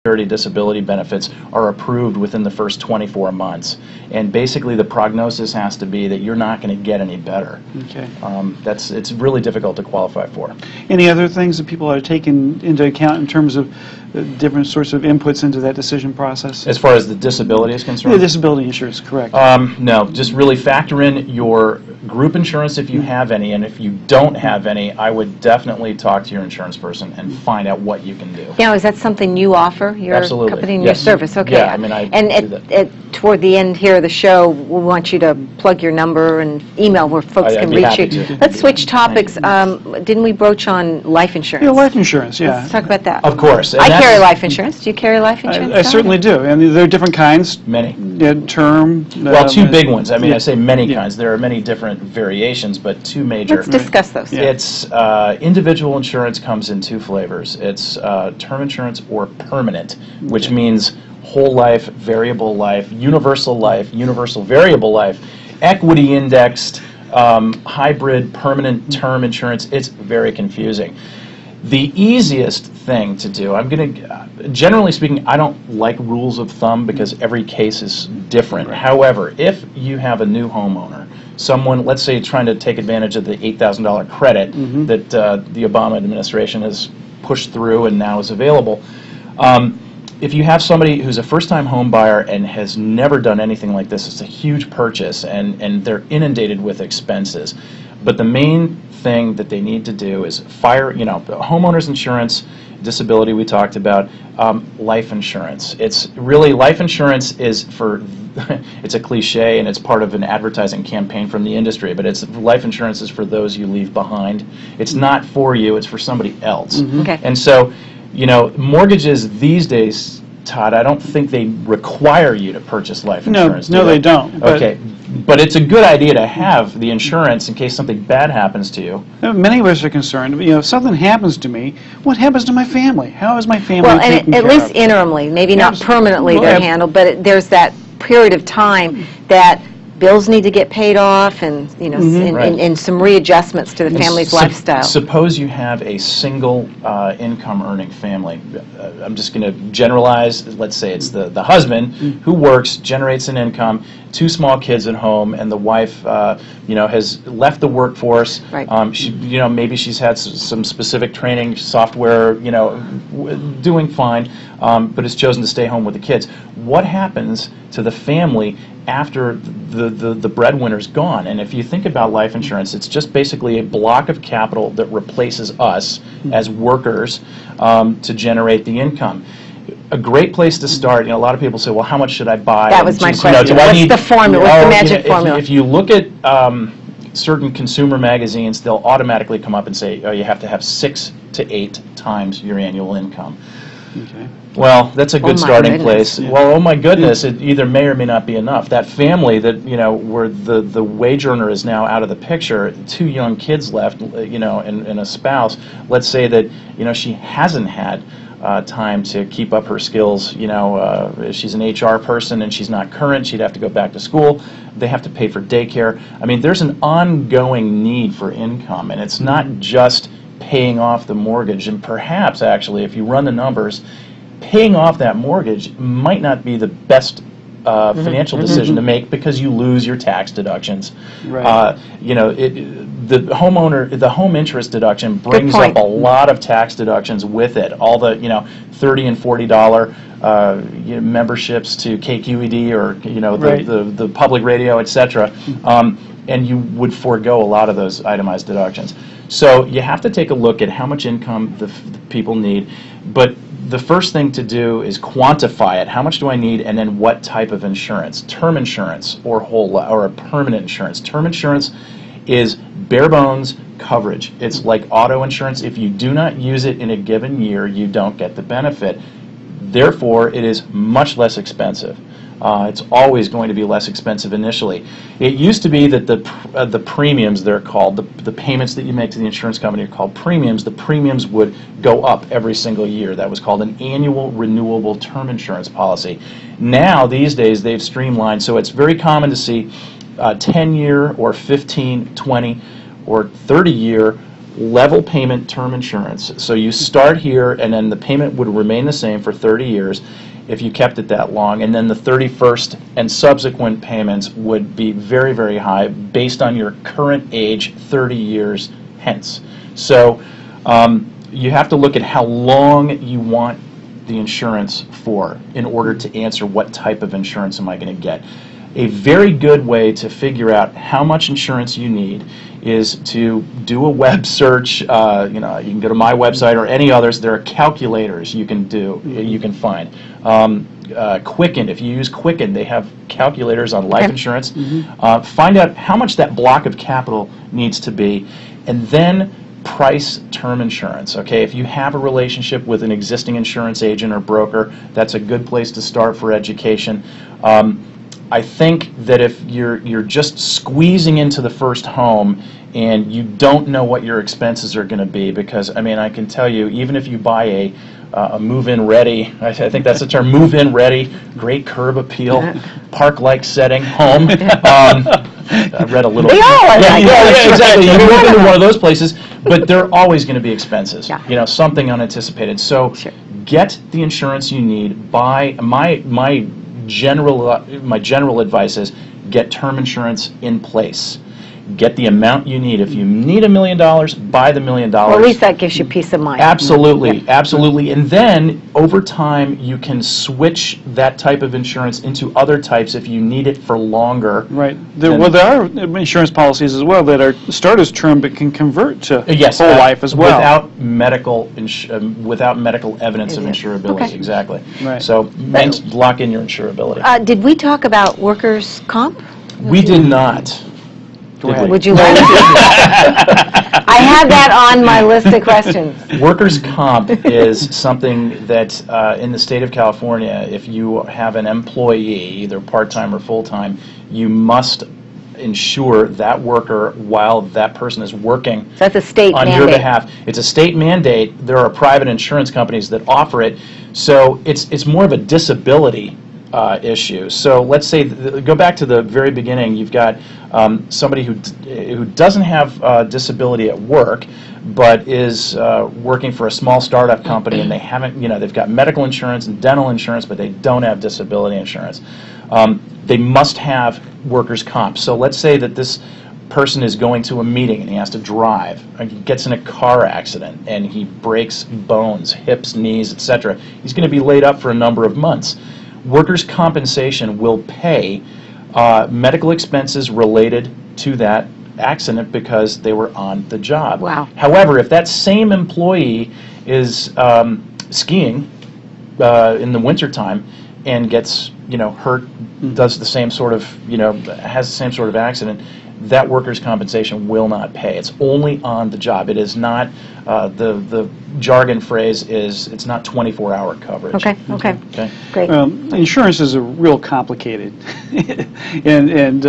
Security disability benefits are approved within the first 24 months. And basically the prognosis has to be that you're not going to get any better. Okay. It's really difficult to qualify for. Any other things that people are taking into account in terms of different sorts of inputs into that decision process? As far as the disability is concerned? Yeah, disability insurance, correct. No, just really factor in your group insurance if you have any, and if you don't have any, I would definitely talk to your insurance person and find out what you can do. Now, is that something you offer, your Absolutely. company and Yes. your service? Okay. Yeah, I mean, I and do that. toward the end here of the show, we want you to plug your number and email where folks I'd can be reach happy you. to. Let's switch topics. Didn't we broach on life insurance? Yeah, life insurance, yeah. Let's talk about that. Of course. And I that's- carry life insurance. Do you carry life insurance? I certainly do. I mean, there are different kinds. Many. Yeah, term. Well, two big ones. I mean, I say many Yeah. kinds. There are many different variations, but two major. Let's discuss those. Yeah. It's individual insurance comes in two flavors. It's term insurance or permanent, which means whole life, variable life, universal variable life, equity indexed, hybrid, permanent term insurance. It's very confusing. The easiest thing to do, generally speaking, I don't like rules of thumb because every case is different. However, if you have a new homeowner, someone, let's say, trying to take advantage of the $8,000 credit that the Obama administration has pushed through and now is available, if you have somebody who's a first-time home buyer and has never done anything like this, it's a huge purchase and they're inundated with expenses. But the main thing that they need to do is homeowners insurance, disability we talked about, life insurance. It's really, life insurance is for, it's a cliche and it's part of an advertising campaign from the industry, but life insurance is for those you leave behind. It's not for you, it's for somebody else. Okay. And so, mortgages these days, Todd, I don't think they require you to purchase life insurance. No, they don't. Okay, but it's a good idea to have the insurance in case something bad happens to you. Many of us are concerned. If something happens to me, what happens to my family? How is my family Well, taken and at care least of? interimly, maybe not Yes. permanently Well, they're handled, but there's that period of time that bills need to get paid off and, Right. and some readjustments to the And family's lifestyle. Suppose you have a single income earning family. I'm just going to generalize. Let's say it's the husband who works, generates an income, two small kids at home, and the wife, has left the workforce. Right. Maybe she's had some specific training, software, doing fine, but has chosen to stay home with the kids. What happens to the family after the breadwinner's gone? And if you think about life insurance, it's just basically a block of capital that replaces us as workers to generate the income. A great place to start, a lot of people say, well, how much should I buy? That was my question. Do I What's need, the formula? What's the magic formula? If you look at certain consumer magazines, they'll automatically come up and say, oh, you have to have 6 to 8 times your annual income. Okay. Well, that's a good starting goodness. place. Well, oh my goodness, it either may or may not be enough. That family that, where the wage earner is now out of the picture, 2 young kids left, and a spouse, let's say that, she hasn't had time to keep up her skills. She's an HR person and she's not current, she'd have to go back to school. They have to pay for daycare. I mean, there's an ongoing need for income, and it's not just paying off the mortgage. And perhaps, actually, if you run the numbers, paying off that mortgage might not be the best financial decision to make because you lose your tax deductions. Right. The home interest deduction brings up a lot of tax deductions with it. All the $30 and $40 memberships to KQED or the public radio, etc. And you would forego a lot of those itemized deductions. So you have to take a look at how much income the people need, but the first thing to do is quantify it. How much do I need, and then what type of insurance? Term insurance or a permanent insurance. Term insurance is bare bones coverage. It's like auto insurance. If you do not use it in a given year, you don't get the benefit. Therefore, it is much less expensive. It's always going to be less expensive initially. It used to be that the premiums, they're called, the payments that you make to the insurance company are called premiums. The premiums would go up every single year. That was called an annual renewable term insurance policy. Now, these days, they've streamlined, so it's very common to see 10-year or 15, 20, or 30-year level payment term insurance. So you start here, and then the payment would remain the same for 30 years if you kept it that long, and then the 31st and subsequent payments would be very, very high based on your current age 30 years hence. So you have to look at how long you want the insurance for in order to answer what type of insurance am I going to get. A very good way to figure out how much insurance you need is to do a web search. You can go to my website or any others. There are calculators you can do, you can find. Quicken, if you use Quicken, they have calculators on life insurance. Find out how much that block of capital needs to be, and then price term insurance. Okay, if you have a relationship with an existing insurance agent or broker, that's a good place to start for education. I think that if you're just squeezing into the first home and you don't know what your expenses are going to be, because I mean, I can tell you, even if you buy a move-in ready, I think that's the term, move-in ready, great curb appeal, park-like setting home. I read a little. They all are like that. Yeah, exactly. You move into one of those places, but there are always going to be expenses. Yeah. You know, something unanticipated. So get the insurance you need. Buy my general advice is get term insurance in place. Get the amount you need. If you need $1 million, buy the $1 million. Well, at least that gives you peace of mind. Absolutely, absolutely. And then over time, you can switch that type of insurance into other types if you need it for longer. Right. There are insurance policies as well that start as term but can convert to whole life as well. Without medical evidence of insurability. Okay. Exactly. Right. So lock in your insurability. Did we talk about workers' comp? We did not. Would you like to? I have that on my list of questions. Workers' comp is something that in the state of California, if you have an employee, either part-time or full-time, you must insure that worker while that person is working. So that's a state on mandate. Your behalf. It's a state mandate. There are private insurance companies that offer it. So it's more of a disability issue. So let's say, go back to the very beginning, you've got somebody who doesn't have disability at work, but is working for a small startup company, and they haven't, they've got medical insurance and dental insurance, but they don't have disability insurance. They must have workers' comp. So let's say that this person is going to a meeting and he has to drive, and he gets in a car accident and he breaks bones, hips, knees, etc. He's going to be laid up for a number of months. Workers' compensation will pay medical expenses related to that accident because they were on the job. Wow. However, if that same employee is skiing in the wintertime and gets hurt, does the same sort of has the same sort of accident, that workers' compensation will not pay. It's only on the job. It is not the jargon phrase is it's not 24-hour coverage. Okay. Great. Insurance is a real complicated, and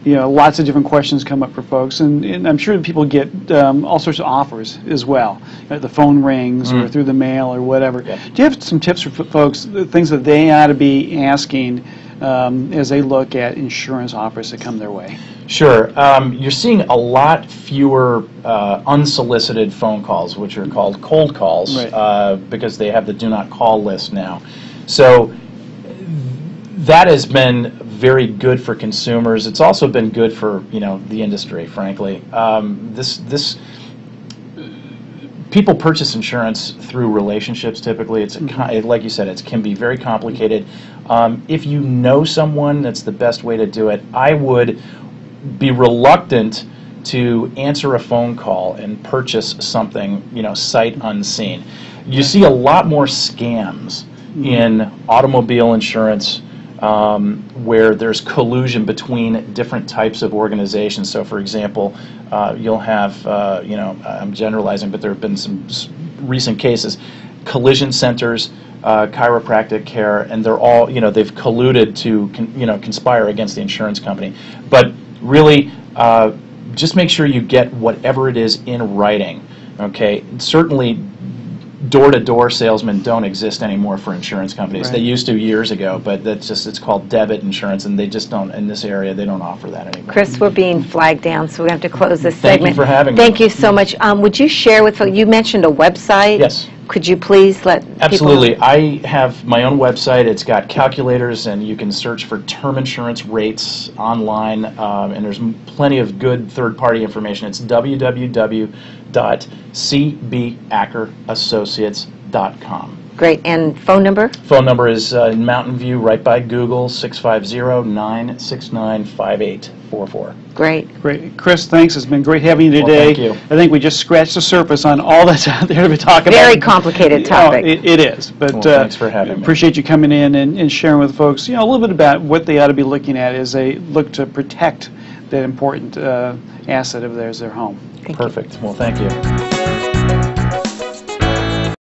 lots of different questions come up for folks, and I'm sure people get all sorts of offers as well. The phone rings or through the mail or whatever. Yeah. Do you have some tips for folks, the things that they ought to be asking as they look at insurance offers that come their way? Sure. You're seeing a lot fewer unsolicited phone calls, which are called cold calls, right. Because they have the do not call list now. So that has been very good for consumers. It's also been good for the industry, frankly. People purchase insurance through relationships typically. It's like you said, it can be very complicated. If you know someone, that's the best way to do it. I would be reluctant to answer a phone call and purchase something, sight unseen. You see a lot more scams in automobile insurance where there's collusion between different types of organizations. So, for example, you'll have, I'm generalizing, but there have been some recent cases, collision centers, chiropractic care, and they're all, they've colluded to, conspire against the insurance company. But really, just make sure you get whatever it is in writing. Okay, certainly door-to-door salesmen don't exist anymore for insurance companies. Right. They used to years ago, but that's just, it's called debit insurance, and they just don't, in this area, they don't offer that anymore. Chris, we're being flagged down, so we have to close this Thank you segment. for having me. Thank you so much. Would you share with, you mentioned a website? Yes. Could you please let people know? Absolutely. I have my own website. It's got calculators, and you can search for term insurance rates online, and there's plenty of good third-party information. It's www.cbackerassociates.com. Great. And phone number? Phone number is in Mountain View, right by Google, 650-969-5844. Great. Great. Chris, thanks. It's been great having you today. Well, thank you. I think we just scratched the surface on all that's out there to be talking Very about. complicated topic. It is. But Well, thanks for having me. appreciate you coming in and sharing with folks, a little bit about what they ought to be looking at as they look to protect that important asset of theirs, their home. Thank you. Perfect. Well, thank you.